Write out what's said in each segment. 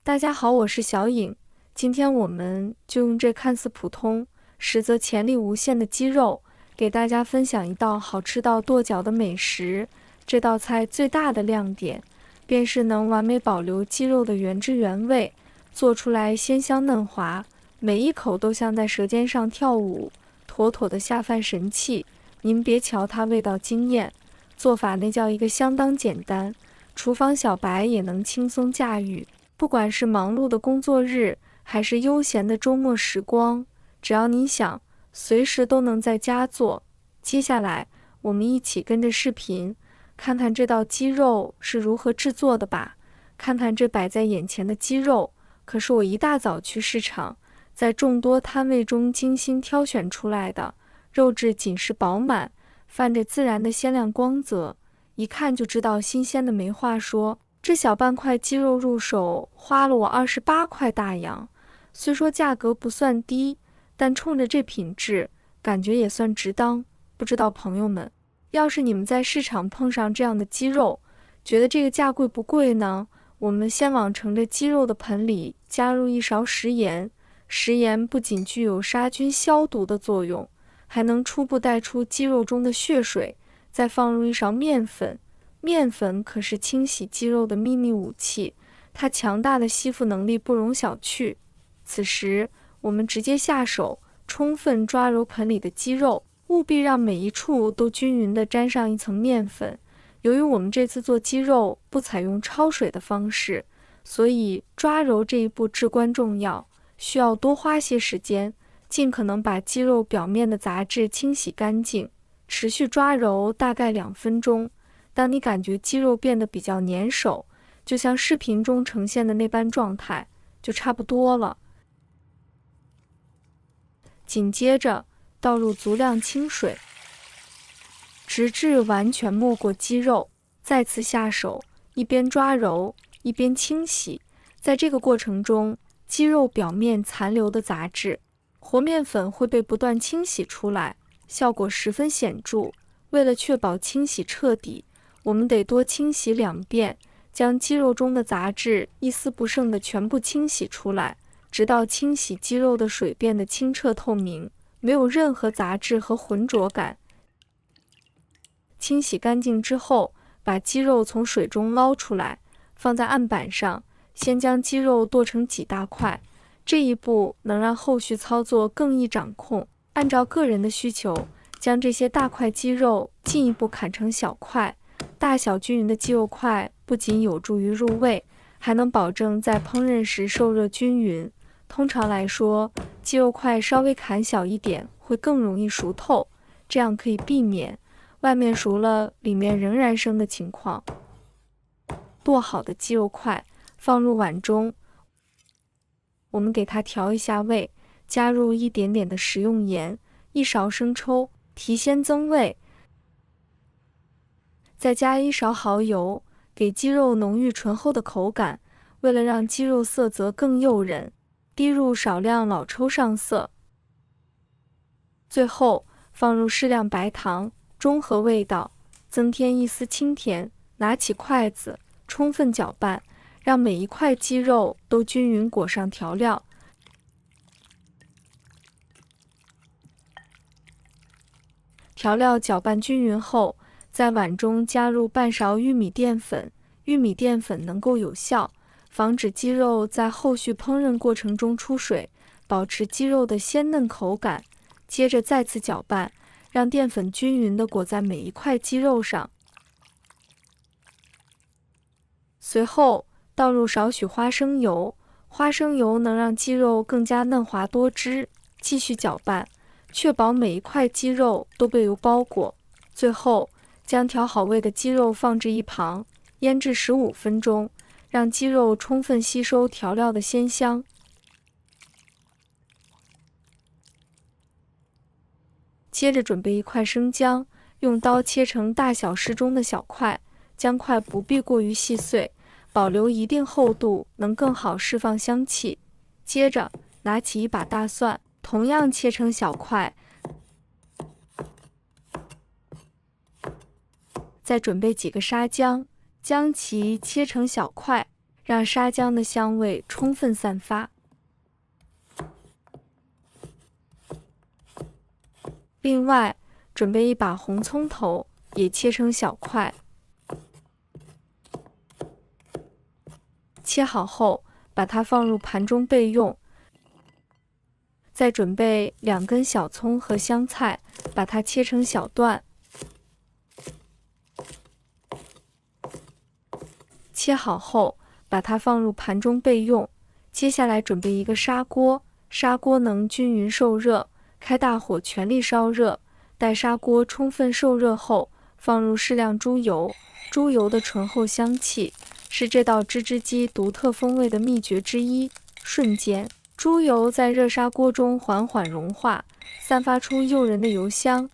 大家好，我是小颖。今天我们就用这看似普通，实则潜力无限的鸡肉，给大家分享一道好吃到跺脚的美食。这道菜最大的亮点，便是能完美保留鸡肉的原汁原味，做出来鲜香嫩滑，每一口都像在舌尖上跳舞，妥妥的下饭神器。您别瞧它味道惊艳，做法那叫一个相当简单，厨房小白也能轻松驾驭。不管是忙碌的工作日，还是悠闲的周末时光，只要你想，随时都能在家做。接下来，我们一起跟着视频，看看这道鸡肉是如何制作的吧。看看这摆在眼前的鸡肉，可是我一大早去市场，在众多摊位中精心挑选出来的，肉质紧实饱满，泛着自然的鲜亮光泽，一看就知道新鲜的没话说。这小半块鸡肉入手花了我28块大洋，虽说价格不算低，但冲着这品质，感觉也算值当。不知道朋友们，要是你们在市场碰上这样的鸡肉，觉得这个价贵不贵呢？我们先往盛着鸡肉的盆里加入1勺食盐，食盐不仅具有杀菌消毒的作用，还能初步带出鸡肉中的血水。再放入1勺面粉。面粉可是清洗鸡肉的秘密武器，它强大的吸附能力不容小觑。此时，我们直接下手，充分抓揉盆里的鸡肉，务必让每一处都均匀地沾上一层面粉。由于我们这次做鸡肉不采用焯水的方式，所以抓揉这一步至关重要，需要多花些时间，尽可能把鸡肉表面的杂质清洗干净。持续抓揉大概2分钟。当你感觉鸡肉变得比较粘手，就像视频中呈现的那般状态，就差不多了。紧接着倒入足量清水，直至完全没过鸡肉，再次下手，一边抓揉一边清洗。在这个过程中，鸡肉表面残留的杂质、和面粉会被不断清洗出来，效果十分显著。为了确保清洗彻底，我们得多清洗2遍，将鸡肉中的杂质一丝不剩的全部清洗出来，直到清洗鸡肉的水变得清澈透明，没有任何杂质和浑浊感。清洗干净之后，把鸡肉从水中捞出来，放在案板上，先将鸡肉剁成几大块。这一步能让后续操作更易掌控。按照个人的需求，将这些大块鸡肉进一步砍成小块。大小均匀的鸡肉块不仅有助于入味，还能保证在烹饪时受热均匀。通常来说，鸡肉块稍微砍小一点会更容易熟透，这样可以避免外面熟了里面仍然生的情况。剁好的鸡肉块放入碗中，我们给它调一下味，加入一点点的食用盐，1勺生抽，提鲜增味。再加1勺蚝油，给鸡肉浓郁醇厚的口感。为了让鸡肉色泽更诱人，滴入少量老抽上色。最后放入适量白糖，中和味道，增添一丝清甜。拿起筷子，充分搅拌，让每一块鸡肉都均匀裹上调料。调料搅拌均匀后，在碗中加入半勺玉米淀粉。玉米淀粉能够有效防止鸡肉在后续烹饪过程中出水，保持鸡肉的鲜嫩口感。接着再次搅拌，让淀粉均匀地裹在每一块鸡肉上。随后倒入少许花生油，花生油能让鸡肉更加嫩滑多汁。继续搅拌，确保每一块鸡肉都被油包裹。最后将调好味的鸡肉放置一旁，腌制15分钟，让鸡肉充分吸收调料的鲜香。接着准备1块生姜，用刀切成大小适中的小块，姜块不必过于细碎，保留一定厚度，能更好释放香气。接着拿起1把大蒜，同样切成小块。再准备几个沙姜，将其切成小块，让沙姜的香味充分散发。另外，准备一把红葱头，也切成小块。切好后，把它放入盘中备用。再准备2根小葱和香菜，把它切成小段。切好后，把它放入盘中备用。接下来准备一个砂锅，砂锅能均匀受热，开大火全力烧热。待砂锅充分受热后，放入适量猪油。猪油的醇厚香气是这道芝芝鸡独特风味的秘诀之一。瞬间，猪油在热砂锅中缓缓融化，散发出诱人的油香。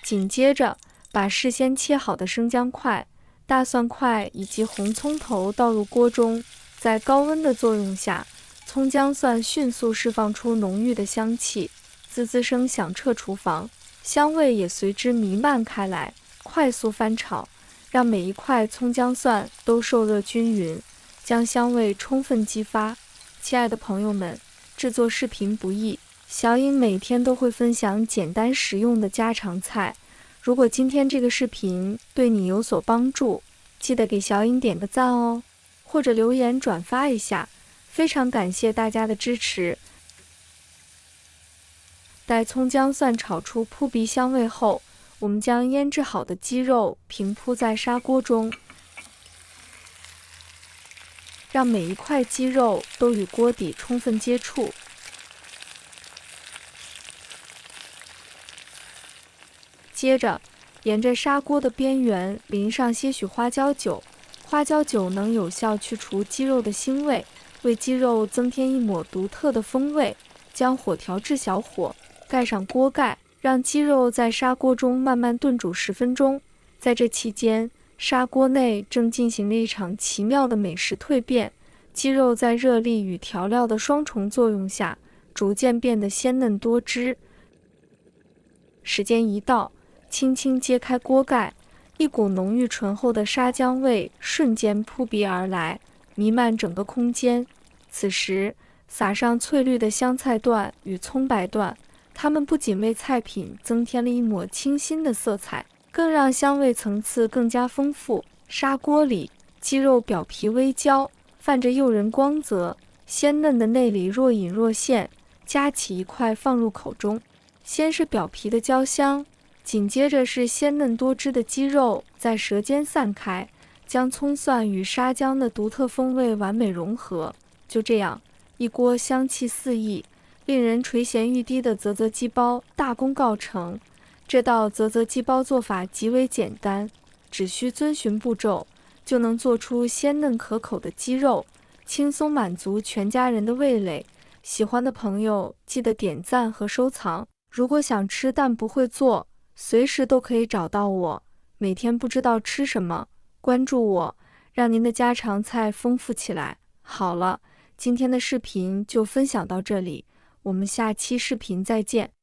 紧接着，把事先切好的生姜块、大蒜块以及红葱头倒入锅中，在高温的作用下，葱姜蒜迅速释放出浓郁的香气，滋滋声响彻厨房，香味也随之弥漫开来。快速翻炒，让每一块葱姜蒜都受热均匀，将香味充分激发。亲爱的朋友们，制作视频不易，小颖每天都会分享简单实用的家常菜。如果今天这个视频对你有所帮助，记得给小颖点个赞哦，或者留言转发一下，非常感谢大家的支持。待葱姜蒜炒出扑鼻香味后，我们将腌制好的鸡肉平铺在砂锅中，让每一块鸡肉都与锅底充分接触。接着，沿着砂锅的边缘淋上些许花椒酒，花椒酒能有效去除鸡肉的腥味，为鸡肉增添一抹独特的风味。将火调至小火，盖上锅盖，让鸡肉在砂锅中慢慢炖煮10分钟。在这期间，砂锅内正进行了一场奇妙的美食蜕变，鸡肉在热力与调料的双重作用下，逐渐变得鲜嫩多汁。时间一到，轻轻揭开锅盖，一股浓郁醇厚的沙姜味瞬间扑鼻而来，弥漫整个空间。此时，撒上翠绿的香菜段与葱白段，它们不仅为菜品增添了一抹清新的色彩，更让香味层次更加丰富。砂锅里，鸡肉表皮微焦，泛着诱人光泽，鲜嫩的内里若隐若现。夹起一块放入口中，先是表皮的焦香，紧接着是鲜嫩多汁的鸡肉在舌尖散开，将葱蒜与沙姜的独特风味完美融合。就这样，一锅香气四溢，令人垂涎欲滴的泽泽鸡煲大功告成。这道泽泽鸡煲做法极为简单，只需遵循步骤，就能做出鲜嫩可口的鸡肉，轻松满足全家人的味蕾。喜欢的朋友记得点赞和收藏。如果想吃但不会做，随时都可以找到我。每天不知道吃什么，关注我，让您的家常菜丰富起来。好了，今天的视频就分享到这里，我们下期视频再见。